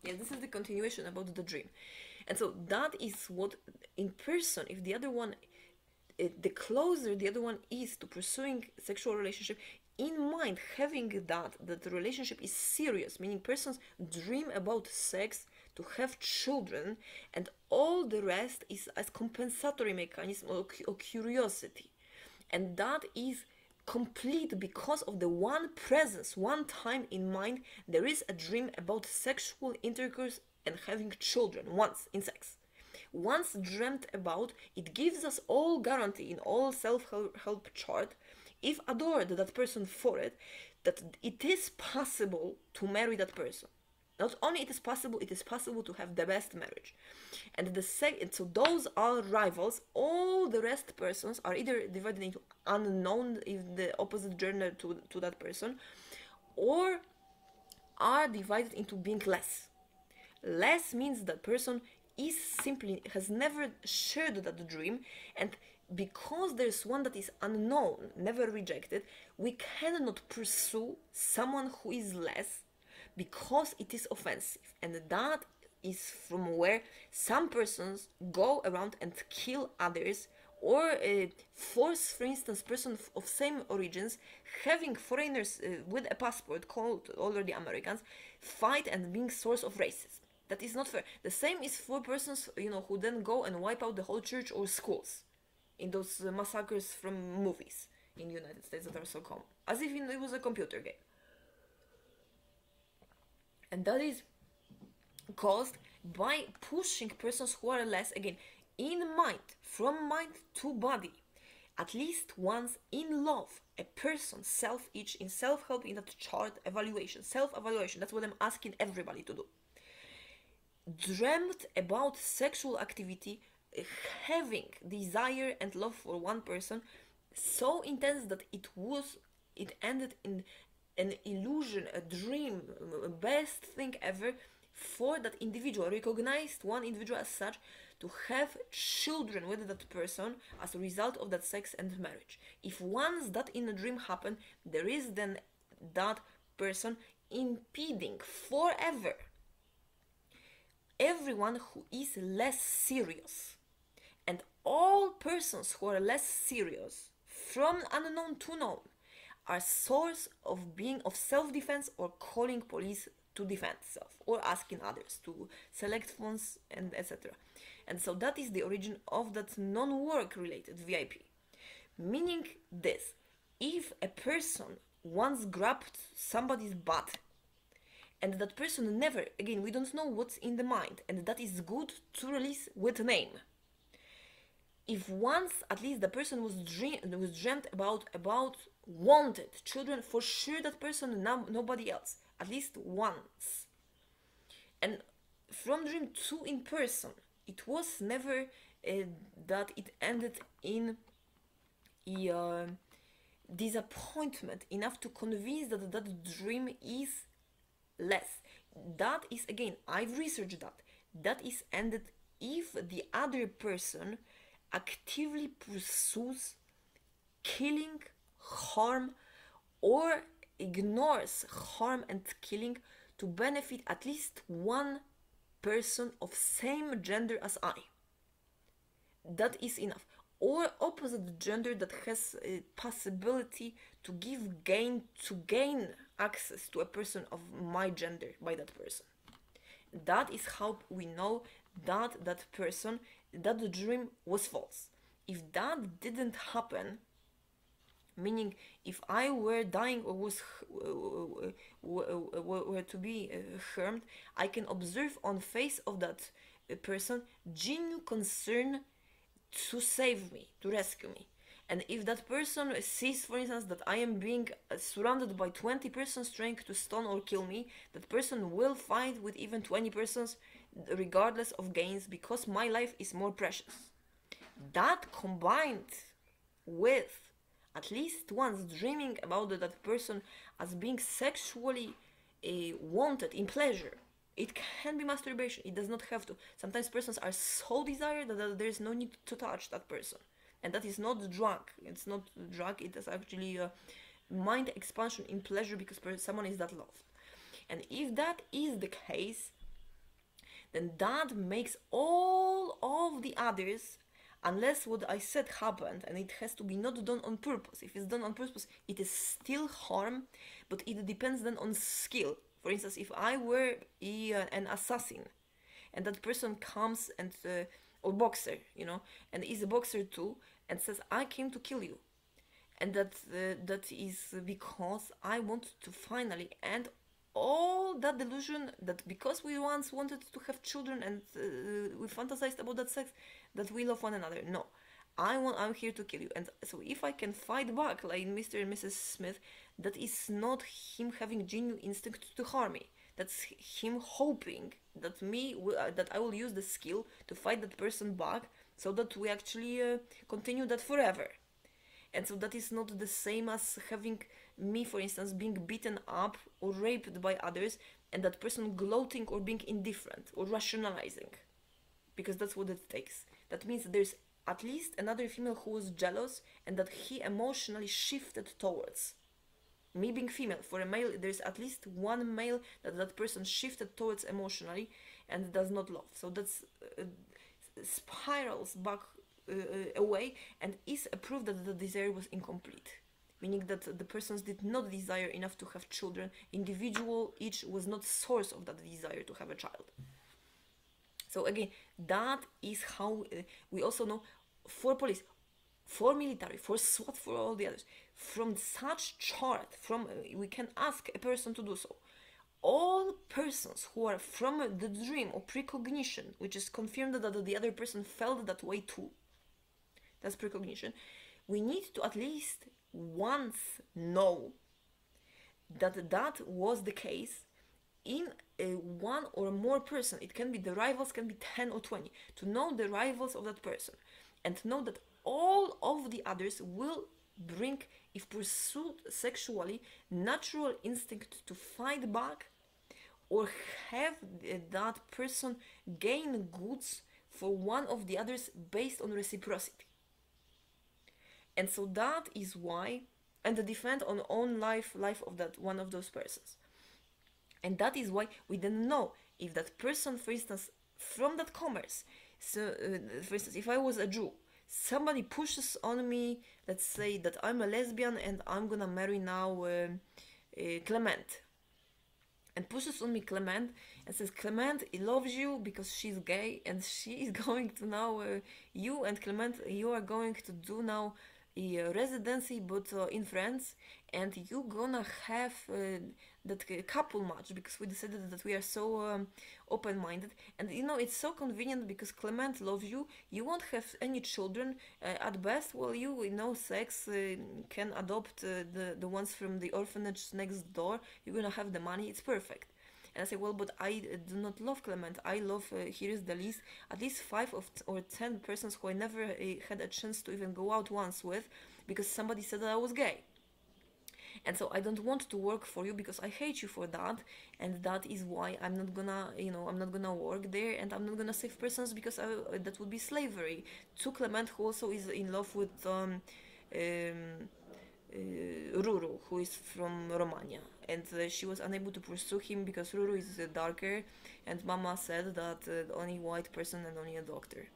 Yeah, this is the continuation about the dream. And so that is what in person, if the other one, the closer the other one is to pursuing sexual relationship, in mind having that the relationship is serious, meaning persons dream about sex to have children, and all the rest is as compensatory mechanism or curiosity, and that is complete because of the one presence, one time in mind there is a dream about sexual intercourse and having children once in sex. Once dreamt about, it gives us all guarantee in all self-help chart, if adored that person for it, that it is possible to marry that person. Not only it is possible to have the best marriage. And the second, so those are rivals. All the rest persons are either divided into unknown, if the opposite gender to that person, or are divided into being less. Less means that person is simply has never shared that dream, and because there's one that is unknown, never rejected, we cannot pursue someone who is less because it is offensive. And that is from where some persons go around and kill others, or force, for instance, persons of same origins, having foreigners with a passport called already Americans, fight and being source of racism. That is not fair. The same is for persons, who then go and wipe out the whole church or schools in those massacres from movies in the United States that are so common, as if it was a computer game. And that is caused by pushing persons who are less, again, in mind, from mind to body, at least once in love, a person, each in self-help, in that chart, evaluation, self-evaluation, that's what I'm asking everybody to do. Dreamt about sexual activity, having desire and love for one person so intense that it ended in an illusion, a dream, best thing ever for that individual, recognized one individual as such, to have children with that person as a result of that sex and marriage. If once that in a dream happened, there is then that person impeding forever everyone who is less serious. And all persons who are less serious, from unknown to known, are source of being of self-defense or calling police to defend self, or asking others to select funds, and etc. And so that is the origin of that non-work related VIP. Meaning this: if a person once grabbed somebody's butt, and that person never, again, we don't know what's in the mind, and that is good to release with name. If once at least the person was dreamt about wanted children, for sure that person, nobody else, at least once. And from dream to in person, it was never that it ended in disappointment enough to convince that dream is less. That is, again, I've researched that is ended if the other person actively pursues killing, harm, or ignores harm and killing to benefit at least one person of same gender as I. That is enough. Or opposite gender that has a possibility to gain access to a person of my gender by that person. That is how we know that person, that the dream was false. If that didn't happen, meaning if I were dying or were to be harmed, I can observe on face of that person genuine concern to save me, to rescue me. And if that person sees, for instance, that I am being surrounded by 20 persons trying to stone or kill me, that person will fight with even 20 persons regardless of gains, because my life is more precious. That combined with at least once dreaming about that person as being sexually wanted in pleasure. It can be masturbation, it does not have to. Sometimes persons are so desired that there is no need to touch that person. And that is not drug. It's not drug, it is actually a mind expansion in pleasure because someone is that loved. And if that is the case, then that makes all of the others, unless what I said happened, and it has to be not done on purpose. If it's done on purpose, it is still harm, but it depends then on skill. For instance, if I were an assassin, and that person comes and or boxer, and is a boxer too, and says, I came to kill you, and that is because I want to finally end all that delusion that because we once wanted to have children and we fantasized about that sex, that we love one another. No, I'm here to kill you. And so if I can fight back like Mr. and Mrs. Smith, that is not him having genuine instinct to harm me. That's him hoping that that I will use the skill to fight that person back, so that we actually continue that forever. And so that is not the same as having me, for instance, being beaten up or raped by others, and that person gloating or being indifferent or rationalizing, because that's what it takes. That means there's at least another female who was jealous and that he emotionally shifted towards. Me being female, for a male, there's at least one male that person shifted towards emotionally and does not love. So that's spirals back away and is a proof that the desire was incomplete, meaning that the persons did not desire enough to have children. Individual each was not source of that desire to have a child. So again, that is how we also know for police, for military, for SWAT, for all the others, from such chart, we can ask a person to do so. All persons who are from the dream or precognition, which is confirmed that the other person felt that way too, that's precognition, we need to at least once know that that was the case in one or more person. It can be the rivals, can be 10 or 20, to know the rivals of that person and to know that all of the others will bring, if pursued sexually, natural instinct to fight back or have that person gain goods for one of the others based on reciprocity. And so that is why, and the defend on own life of that one of those persons. And that is why we don't know if that person, for instance, from that commerce, so for instance, if I was a Jew, somebody pushes on me, let's say that I'm a lesbian and I'm gonna marry now Clement, and pushes on me Clement and says, Clement loves you because she's gay and she is going to now, you and Clement, you are going to do now a residency but in France, and you gonna have that couple match because we decided that we are so open-minded, and it's so convenient because Clement loves you, you won't have any children, at best, well, you know sex, can adopt the ones from the orphanage next door, you're gonna have the money, it's perfect. And I say, well, but I do not love Clement. I love, here is the list, at least 5 or 10 persons who I never had a chance to even go out once with because somebody said that I was gay. And so I don't want to work for you because I hate you for that, and that is why I'm not gonna, I'm not gonna work there, and I'm not gonna save persons because that would be slavery. To Clement, who also is in love with Ruru, who is from Romania, and she was unable to pursue him because Ruru is darker, and Mama said that only white person and only a doctor.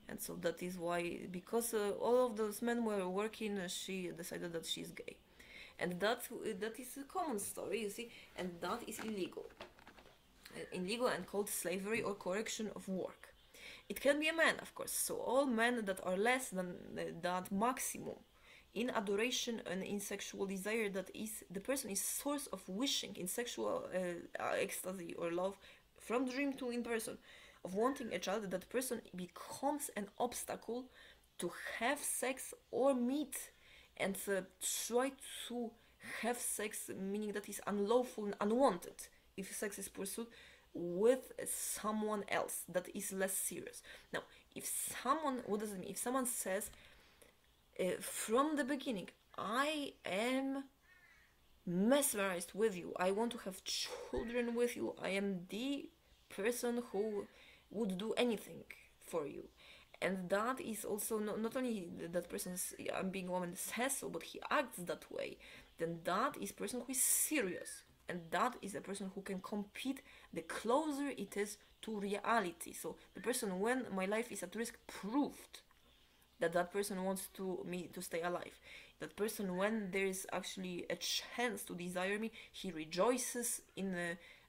And so that is why, because all of those men were working, she decided that she's gay. And that is a common story, you see, and that is illegal. Illegal and called slavery or correction of work. It can be a man, of course, so all men that are less than that maximum in adoration and in sexual desire, that is, the person is source of wishing in sexual ecstasy or love, from dream to in person, of wanting a child, that person becomes an obstacle to have sex or meet and try to have sex, meaning that is unlawful and unwanted if sex is pursued with someone else that is less serious. Now, if someone, what does it mean? If someone says from the beginning, I am mesmerized with you, I want to have children with you, I am the person who would do anything for you, and that is also not only that person, I'm being a woman, says so, but he acts that way, then that is person who is serious and that is a person who can compete the closer it is to reality. So the person, when my life is at risk, proved that that person wants to me to stay alive. That person, when there is actually a chance to desire me, he rejoices in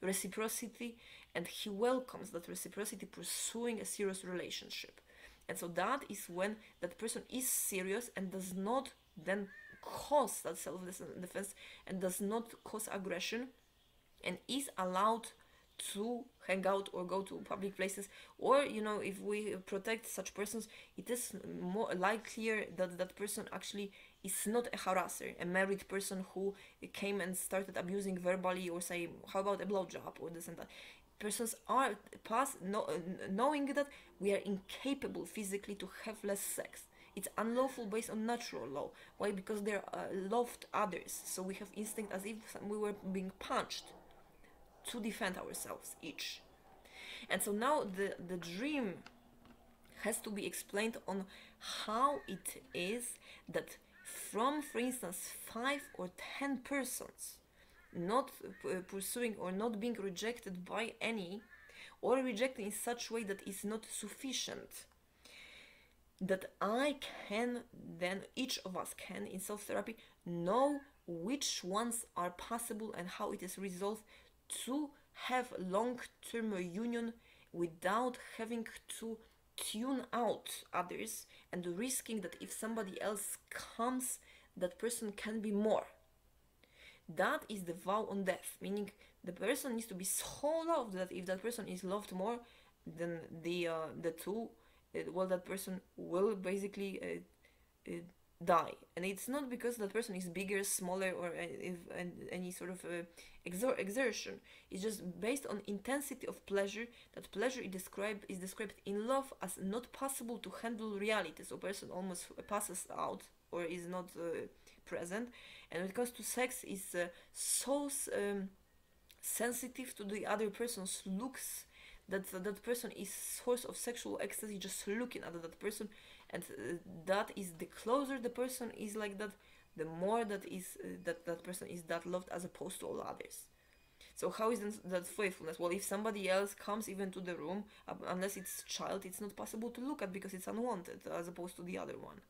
reciprocity, and he welcomes that reciprocity, pursuing a serious relationship. And so that is when that person is serious and does not then cause that self-defense and does not cause aggression, and is allowed to hang out or go to public places. Or, you know, if we protect such persons, it is more likelier that that person actually is not a harasser, a married person who came and started abusing verbally, or say, how about a blowjob or this and that. Persons are knowing that we are incapable physically to have less sex. It's unlawful based on natural law. Why? Because they're loved others. So we have instinct as if we were being punched to defend ourselves each. And so now the dream has to be explained on how it is that from, for instance, 5 or 10 persons not pursuing or not being rejected by any, or rejected in such way that is not sufficient, that I can then, each of us can, in self-therapy, know which ones are possible and how it is resolved to have long-term union without having to tune out others and risking that if somebody else comes, that person can be more. That is the vow on death, meaning the person needs to be so loved that if that person is loved more than the two, well, that person will basically die. And it's not because that person is bigger, smaller, or any sort of exertion. It's just based on intensity of pleasure. That pleasure is described in love as not possible to handle reality. So person almost passes out or is not present. And when it comes to sex, is so sensitive to the other person's looks that that person is source of sexual ecstasy just looking at that person. And that is, the closer the person is like that, the more that is that person is that loved, as opposed to all others. So how is that faithfulness? Well, if somebody else comes even to the room, unless it's child, it's not possible to look at because it's unwanted, as opposed to the other one.